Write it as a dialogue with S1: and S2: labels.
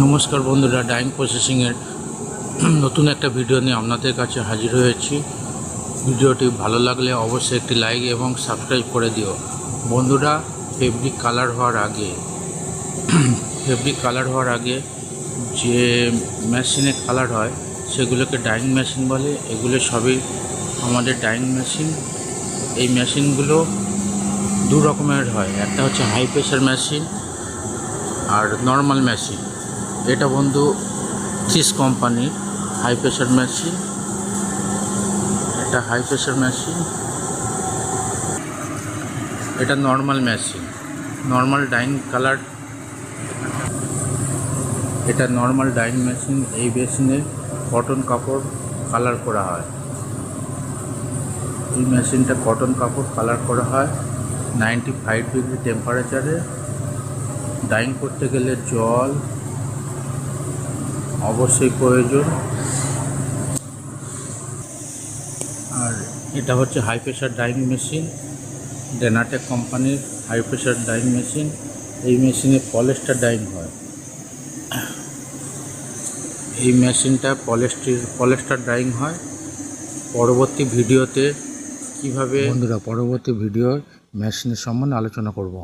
S1: নমস্কার বন্ধুরা, ডাইং প্রসেসিংয়ের নতুন একটা ভিডিও নিয়ে আপনাদের কাছে হাজির হয়েছি। ভিডিওটি ভালো লাগলে অবশ্যই একটি লাইক এবং সাবস্ক্রাইব করে দিও। বন্ধুরা, ফেব্রিক কালার হওয়ার আগে যে মেশিনে কালার হয় সেগুলোকে ডাইং মেশিন বলে। এগুলো সবই আমাদের ডাইং মেশিন। এই মেশিনগুলো দু রকমের হয়, একটা হচ্ছে হাই প্রেশার মেশিন আর নর্মাল মেশিন। এটা বন্ধু চিস কোম্পানির হাই প্রেশার মেশিন। এটা হাই প্রেশার মেশিন, এটা normal machine, normal dyeing colour. এটা নর্মাল ডাইং মেশিন। এই মেশিনে কটন কাপড় কালার করা হয়। এই মেশিনটা কটন কাপড় কালার করা হয় 95 ডিগ্রি টেম্পারেচারে। ডাইং করতে গেলে জল অবশ্যই প্রয়োজন। আর এটা হচ্ছে হাই প্রেশার ডাইং মেশিন, ডেনাটেক কোম্পানির হাই প্রেশার ডাইং মেশিন। এই মেশিনে পলিস্টার ডাইং হয়। এই মেশিনটা পলিস্টার ডাইং হয়। পরবর্তী ভিডিওতে পরবর্তী ভিডিও মেশিনের সম্বন্ধে আলোচনা করব।